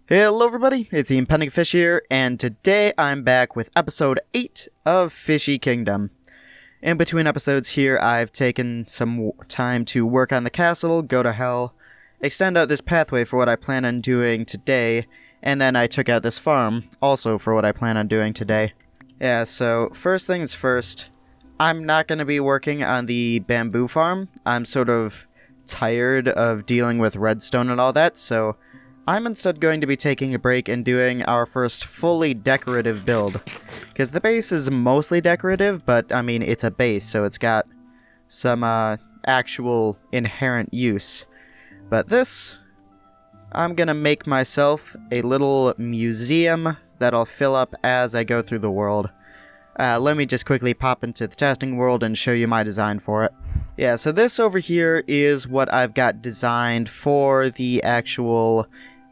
Hello everybody, it's the Impending Fish here, and today I'm back with episode 8 of Fishy Kingdom. In between episodes here, I've taken some time to work on the castle, go to hell, extend out this pathway for what I plan on doing today, and then I took out this farm, also for what I plan on doing today. Yeah, so first things first, I'm not going to be working on the bamboo farm. I'm sort of tired of dealing with redstone and all that, so I'm instead going to be taking a break and doing our first fully decorative build. Because the base is mostly decorative, but I mean, it's a base, so it's got some actual inherent use. But this, I'm gonna make myself a little museum that I'll fill up as I go through the world. Let me just quickly pop into the testing world and show you my design for it. Yeah, so this over here is what I've got designed for the actual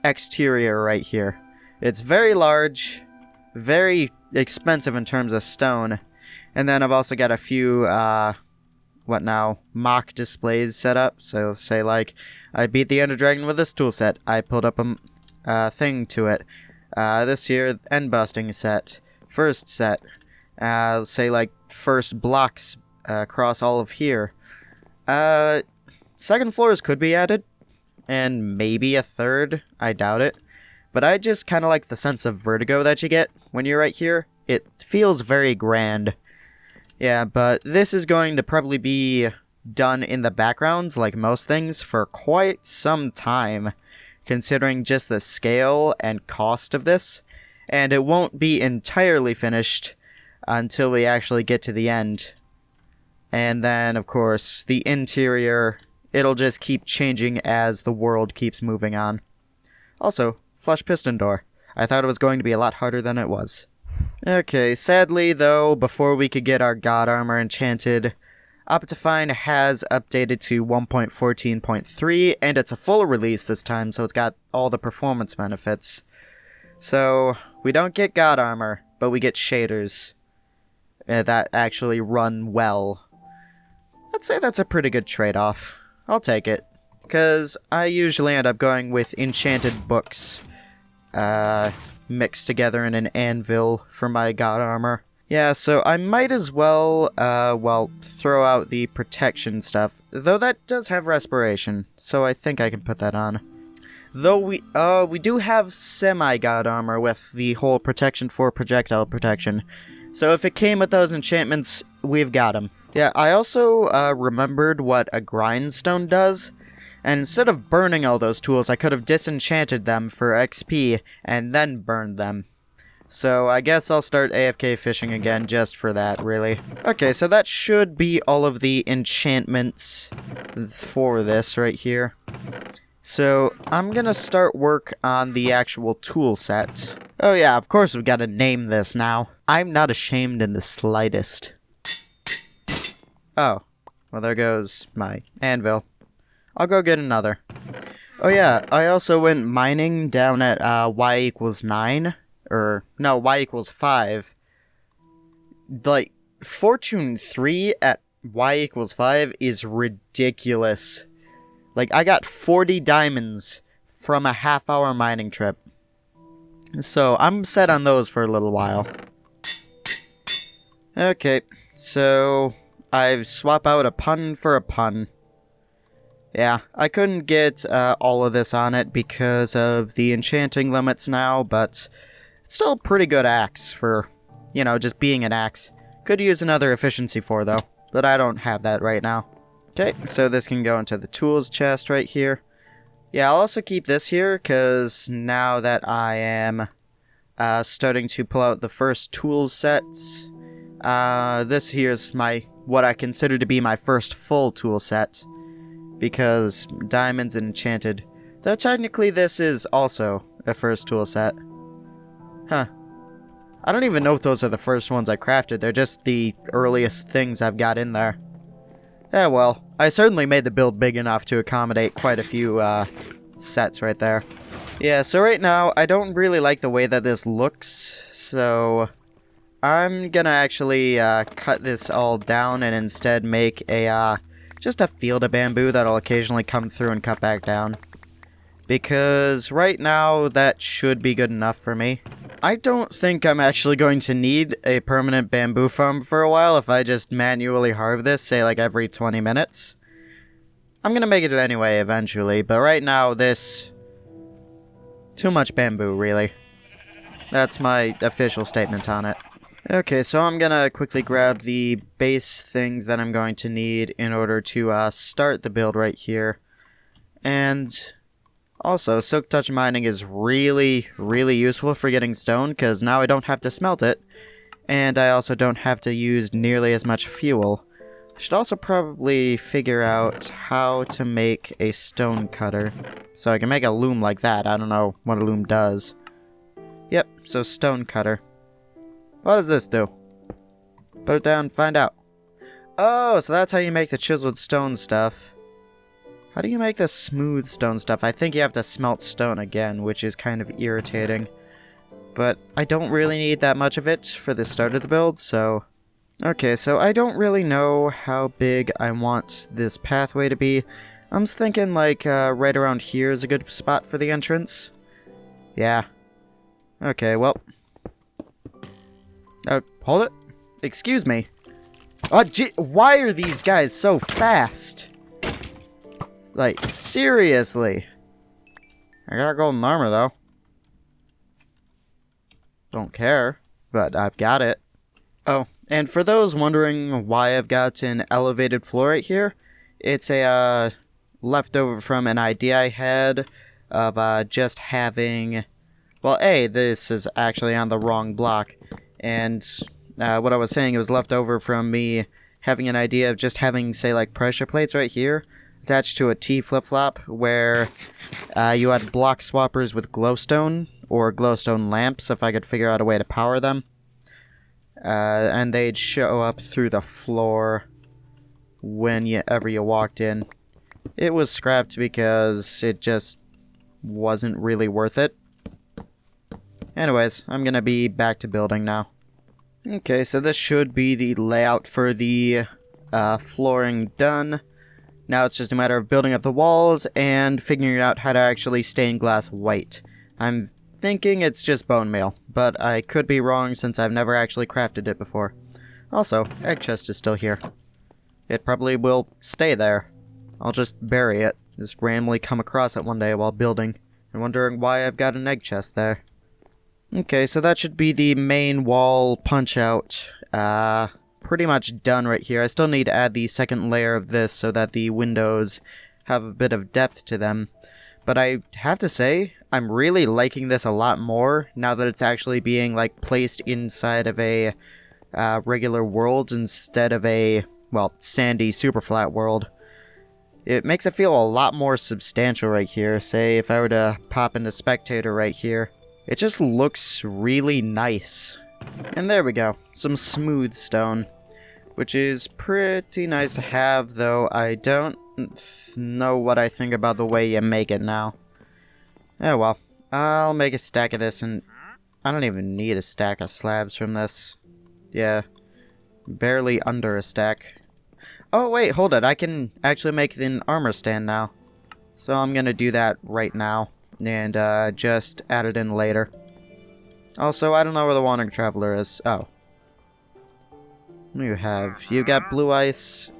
exterior right here. It's very large, very expensive in terms of stone, and then I've also got a few mock displays set up. So say like I beat the Ender Dragon with this tool set, I pulled up a thing to it. This here end busting set, first set, say like first blocks across all of here. Second floors could be added, and maybe a third, I doubt it. But I just kind of like the sense of vertigo that you get when you're right here. It feels very grand. Yeah, but this is going to probably be done in the backgrounds, like most things, for quite some time, considering just the scale and cost of this. And it won't be entirely finished until we actually get to the end. And then, of course, the interior, it'll just keep changing as the world keeps moving on. Also, flush piston door. I thought it was going to be a lot harder than it was. Okay, sadly though, before we could get our god armor enchanted, Optifine has updated to 1.14.3, and it's a full release this time, so it's got all the performance benefits. So, we don't get god armor, but we get shaders that actually run well. I'd say that's a pretty good trade-off. I'll take it, because I usually end up going with enchanted books mixed together in an anvil for my god armor. Yeah, so I might as well, throw out the protection stuff, though that does have respiration, so I think I can put that on. Though we do have semi-god armor with the whole protection for projectile protection, so if it came with those enchantments, we've got them. Yeah, I also remembered what a grindstone does, and instead of burning all those tools, I could have disenchanted them for XP and then burned them. So I guess I'll start AFK fishing again just for that, really. Okay, so that should be all of the enchantments for this right here. So I'm gonna start work on the actual tool set. Oh yeah, of course we've got to name this now. I'm not ashamed in the slightest. Oh, well there goes my anvil. I'll go get another. Oh yeah, I also went mining down at y equals 9. Or, no, y equals 5. Like, Fortune 3 at y equals 5 is ridiculous. Like, I got 40 diamonds from a half-hour mining trip. So, I'm set on those for a little while. Okay, so I've swapped out a pun for a pun. Yeah, I couldn't get all of this on it because of the enchanting limits now, but it's still a pretty good axe for, you know, just being an axe. Could use another efficiency 4 though, but I don't have that right now. Okay, so this can go into the tools chest right here. Yeah, I'll also keep this here, because now that I am starting to pull out the first tools sets, this here's what I consider to be my first full tool set, because diamonds and enchanted, though technically this is also a first tool set. Huh. I don't even know if those are the first ones I crafted, they're just the earliest things I've got in there. Yeah, well, I certainly made the build big enough to accommodate quite a few sets right there. Yeah, so right now, I don't really like the way that this looks, so I'm gonna actually cut this all down and instead make a just a field of bamboo that'll occasionally come through and cut back down. because right now that should be good enough for me. I don't think I'm actually going to need a permanent bamboo farm for a while if I just manually harvest this, say like every 20 minutes. I'm gonna make it anyway eventually, but right now this... too much bamboo, really. That's my official statement on it. Okay, so I'm gonna quickly grab the base things that I'm going to need in order to start the build right here. And also, silk touch mining is really, really useful for getting stone, because now I don't have to smelt it, and I also don't have to use nearly as much fuel. I should also probably figure out how to make a stone cutter, so I can make a loom like that. I don't know what a loom does. Yep, so stone cutter. What does this do? Put it down, find out. Oh, so that's how you make the chiseled stone stuff. How do you make the smooth stone stuff? I think you have to smelt stone again, which is kind of irritating. But I don't really need that much of it for the start of the build, so... Okay, so I don't really know how big I want this pathway to be. I'm thinking like right around here is a good spot for the entrance. Yeah. Okay, well... hold it. Excuse me. Oh, why are these guys so fast? Like, seriously. I got golden armor, though. Don't care, but I've got it. Oh, and for those wondering why I've got an elevated floor right here, it's a, leftover from an idea I had of, just having... Well, this is actually on the wrong block, and what I was saying, it was left over from me having an idea of just having, say, like, pressure plates right here, attached to a T flip-flop, where you had block swappers with glowstone, or glowstone lamps, if I could figure out a way to power them. And they'd show up through the floor whenever you walked in. It was scrapped because it just wasn't really worth it. Anyways, I'm gonna be back to building now. Okay, so this should be the layout for the flooring done. Now it's just a matter of building up the walls and figuring out how to actually stain glass white. I'm thinking it's just bone meal, but I could be wrong since I've never actually crafted it before. Also, egg chest is still here. It probably will stay there. I'll just bury it. Just randomly come across it one day while building and wondering why I've got an egg chest there. Okay, so that should be the main wall punch out. Pretty much done right here. I still need to add the second layer of this so that the windows have a bit of depth to them. But I have to say, I'm really liking this a lot more now that it's actually being, like, placed inside of a regular world instead of a, well, sandy, super flat world. It makes it feel a lot more substantial right here. Say, if I were to pop into Spectator right here, it just looks really nice. And there we go, some smooth stone, which is pretty nice to have, though I don't know what I think about the way you make it now. Oh well, I'll make a stack of this, and I don't even need a stack of slabs from this. Yeah, barely under a stack. Oh wait, hold it, I can actually make an armor stand now. So I'm gonna do that right now, and just add it in later. Also, I don't know where the Wandering Traveler is. Oh. You got blue ice.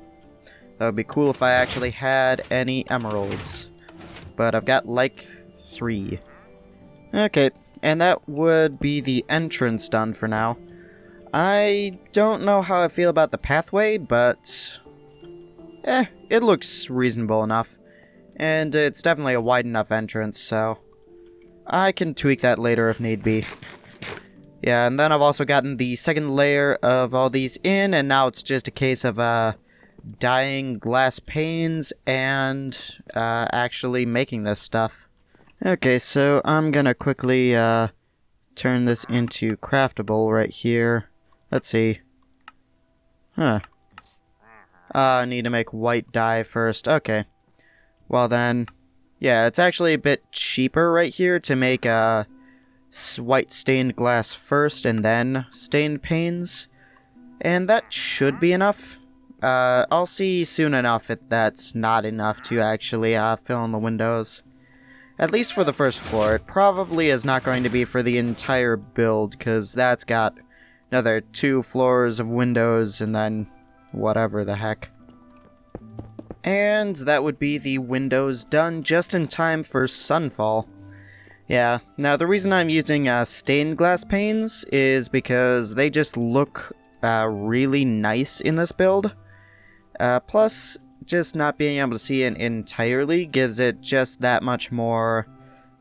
That would be cool if I actually had any emeralds. But I've got, like, 3. Okay, and that would be the entrance done for now. I don't know how I feel about the pathway, but... it looks reasonable enough. And it's definitely a wide enough entrance, so... I can tweak that later if need be. Yeah, and then I've also gotten the second layer of all these in, and now it's just a case of dyeing glass panes and actually making this stuff. Okay, so I'm gonna quickly turn this into craftable right here. Let's see. Huh. I need to make white dye first. Okay. Well then, yeah, it's actually a bit cheaper right here to make white stained glass first and then stained panes. And that should be enough. I'll see soon enough if that's not enough to actually fill in the windows. At least for the first floor. It probably is not going to be for the entire build, because that's got another 2 floors of windows and then whatever the heck. And that would be the windows done just in time for Sunfall. Yeah, now the reason I'm using stained glass panes is because they just look really nice in this build. Plus, just not being able to see it entirely gives it just that much more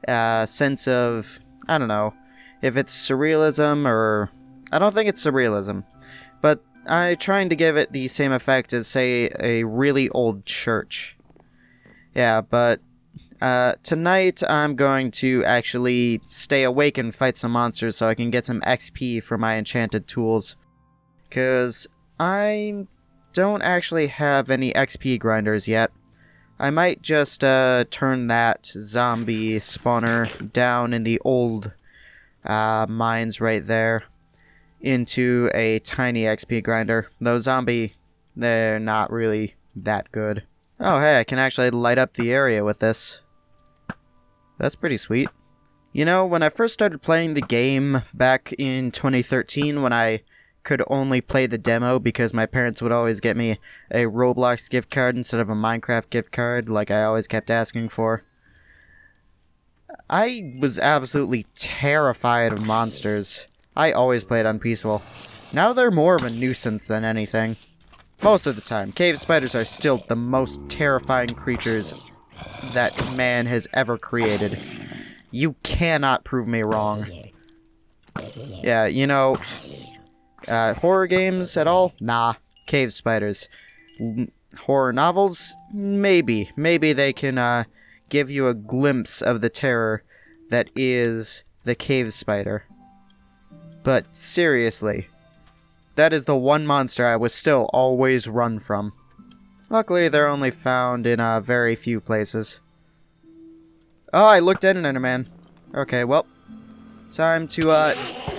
sense of, I don't know, if it's surrealism or... I don't think it's surrealism, but I'm trying to give it the same effect as, say, a really old church. Yeah, but tonight I'm going to actually stay awake and fight some monsters so I can get some XP for my enchanted tools. Because I don't actually have any XP grinders yet. I might just turn that zombie spawner down in the old mines right there into a tiny XP grinder. Those zombie, they're not really that good. Oh hey, I can actually light up the area with this. That's pretty sweet. You know, when I first started playing the game back in 2013, when I could only play the demo because my parents would always get me a Roblox gift card instead of a Minecraft gift card, like I always kept asking for, I was absolutely terrified of monsters. I always played on peaceful. Now they're more of a nuisance than anything. Most of the time. Cave spiders are still the most terrifying creatures that man has ever created. You cannot prove me wrong. Yeah, you know, horror games at all? Nah. Cave spiders. Horror novels? Maybe. Maybe they can give you a glimpse of the terror that is the cave spider. But seriously, that is the one monster I would still always run from. Luckily, they're only found in very few places. Oh, I looked at an Enderman. Okay, well, time to,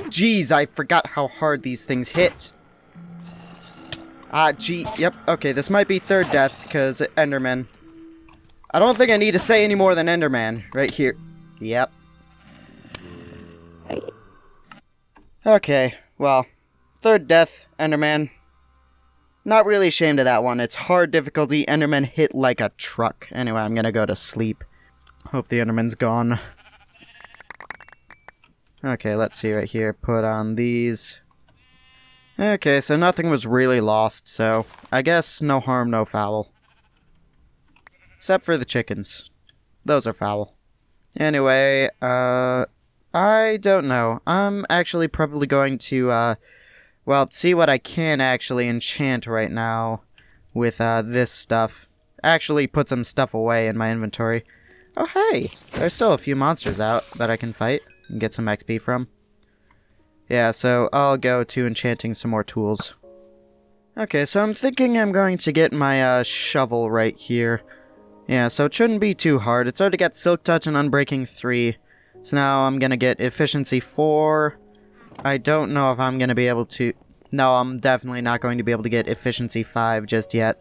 Jeez, I forgot how hard these things hit. Yep, okay, this might be third death, because Enderman. I don't think I need to say any more than Enderman, right here. Yep. Okay, well, third death, Enderman. Not really ashamed of that one. It's hard difficulty. Enderman hit like a truck. Anyway, I'm gonna go to sleep. Hope the Enderman's gone. Okay, let's see right here. Put on these. Okay, so nothing was really lost, so I guess no harm, no foul. Except for the chickens. Those are foul. Anyway, I don't know. I'm actually probably going to, well, see what I can actually enchant right now with, this stuff. Actually put some stuff away in my inventory. Oh, hey! There's still a few monsters out that I can fight and get some XP from. Yeah, so I'll go to enchanting some more tools. Okay, so I'm thinking I'm going to get my, shovel right here. Yeah, so it shouldn't be too hard. It's already got Silk Touch and Unbreaking 3. So now I'm gonna get Efficiency 4. I don't know if I'm gonna be able to... No, I'm definitely not going to be able to get Efficiency 5 just yet.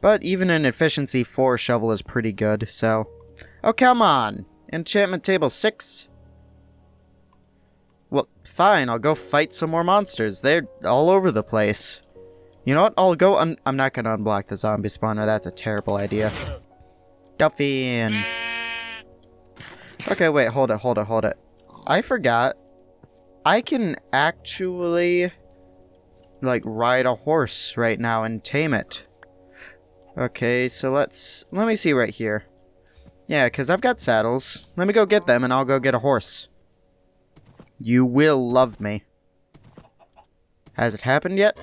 But even an Efficiency 4 shovel is pretty good, so... Oh, come on! Enchantment table 6? Well, fine, I'll go fight some more monsters. They're all over the place. You know what? I'll go I'm not gonna unblock the zombie spawner. That's a terrible idea. Delphine! Okay, wait, hold it. I forgot. I can actually, like, ride a horse right now and tame it. Okay, so let me see right here. Yeah, because I've got saddles. Let me go get them and I'll go get a horse. You will love me. Has it happened yet?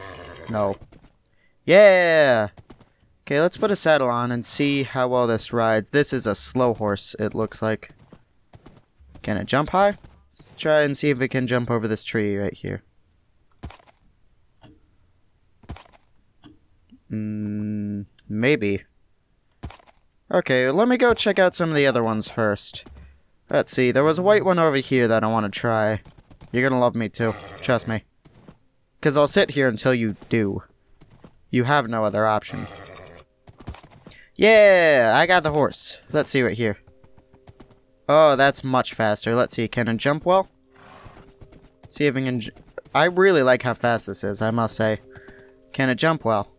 No. Yeah! Okay, let's put a saddle on and see how well this rides. This is a slow horse, it looks like. Can it jump high? Let's try and see if it can jump over this tree right here. Maybe. Okay, let me go check out some of the other ones first. Let's see, there was a white one over here that I want to try. You're gonna love me too, trust me. Because I'll sit here until you do. You have no other option. Yeah, I got the horse. Let's see right here. Oh, that's much faster. Let's see, can it jump well? See if it can... I really like how fast this is, I must say. Can it jump well?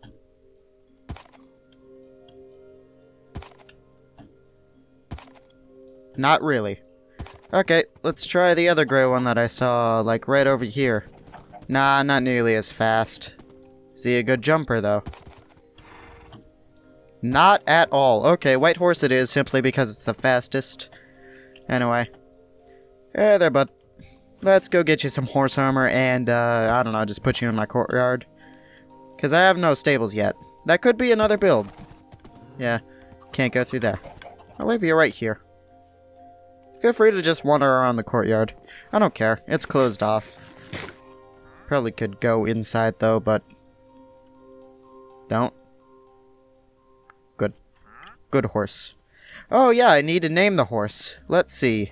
Not really. Okay, let's try the other gray one that I saw, like, right over here. Nah, not nearly as fast. Is he a good jumper, though? Not at all. Okay, white horse it is, simply because it's the fastest. Anyway. Hey there, bud. Let's go get you some horse armor and, I don't know, just put you in my courtyard. Because I have no stables yet. That could be another build. Yeah, can't go through there. I'll leave you right here. Feel free to just wander around the courtyard. I don't care. It's closed off. Probably could go inside, though, but... Don't. Good. Good horse. Oh, yeah, I need to name the horse. Let's see.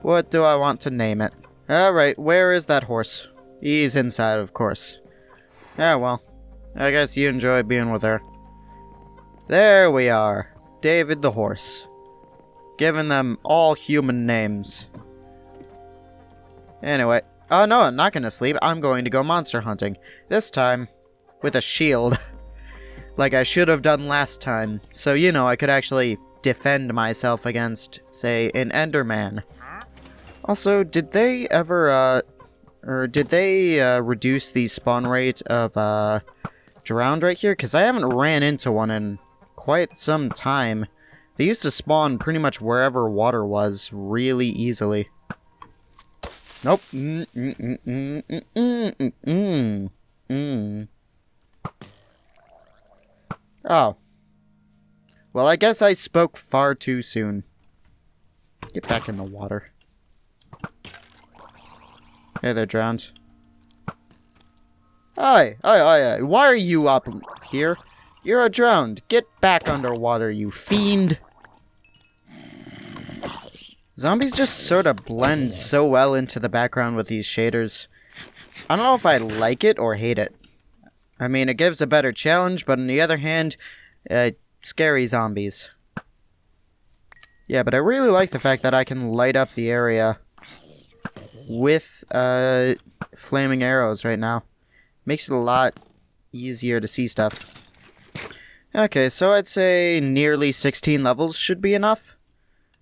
What do I want to name it? Alright, where is that horse? He's inside, of course. Yeah, well. I guess you enjoy being with her. There we are. David the horse. Giving them all human names. Anyway. Oh no, I'm not gonna sleep. I'm going to go monster hunting. This time, with a shield. Like I should have done last time. So, you know, I could actually defend myself against, say, an Enderman. Also, did they ever, reduce the spawn rate of, drowned right here? Because I haven't ran into one in quite some time. They used to spawn pretty much wherever water was really easily. Nope. Oh. Well, I guess I spoke far too soon. Get back in the water. Hey, they're drowned. Hi, why are you up here? You're drowned. Get back underwater, you fiend. Zombies just sort of blend so well into the background with these shaders. I don't know if I like it or hate it. I mean, it gives a better challenge, but on the other hand, scary zombies. Yeah, but I really like the fact that I can light up the area with flaming arrows right now. Makes it a lot easier to see stuff. Okay, so I'd say nearly 16 levels should be enough.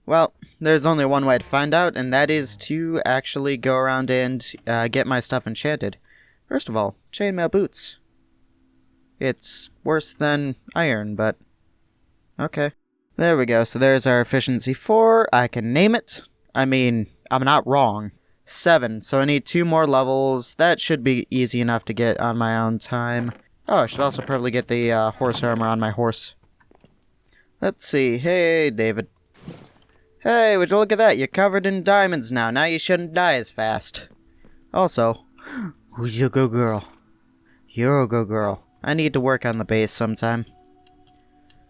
Well, there's only one way to find out, and that is to actually go around and get my stuff enchanted. First of all, chainmail boots. It's worse than iron, but okay. There we go, so there's our efficiency 4. I can name it. I mean, I'm not wrong. 7, so I need 2 more levels. That should be easy enough to get on my own time. Oh, I should also probably get the horse armor on my horse. Let's see. Hey, David. Hey, would you look at that? You're covered in diamonds now. Now you shouldn't die as fast. Also, who's your good girl? You're a good girl. I need to work on the base sometime.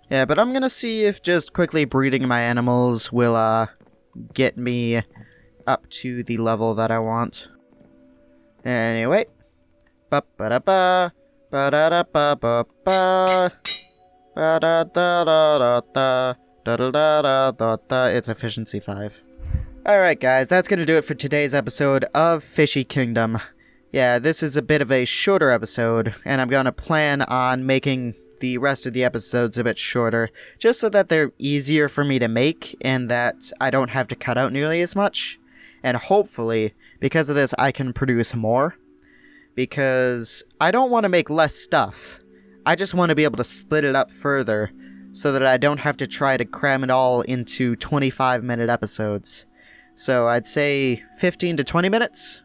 Yeah, but I'm gonna see if just quickly breeding my animals will, get me up to the level that I want. Anyway. Ba-ba-da-ba. Ba-da-da-ba-ba-ba. Ba-da-da-da-da-da. Da-da-da-da-da-da. It's efficiency 5. Alright guys, that's gonna do it for today's episode of Fishy Kingdom. Yeah, this is a bit of a shorter episode, and I'm gonna plan on making the rest of the episodes a bit shorter, just so that they're easier for me to make, and that I don't have to cut out nearly as much. And hopefully, because of this, I can produce more. Because I don't want to make less stuff. I just want to be able to split it up further, so that I don't have to try to cram it all into 25-minute episodes. So I'd say 15 to 20 minutes?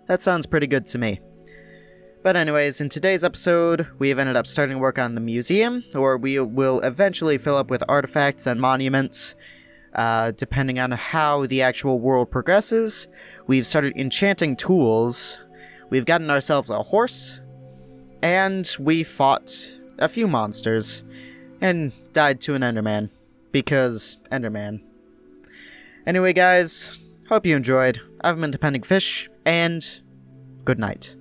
That sounds pretty good to me. But anyways, in today's episode, we've ended up starting work on the museum, or we will eventually fill up with artifacts and monuments, depending on how the actual world progresses. We've started enchanting tools, we've gotten ourselves a horse, and we fought a few monsters, and died to an Enderman, because Enderman. Anyway guys, hope you enjoyed. I've been Depending Fish, and good night.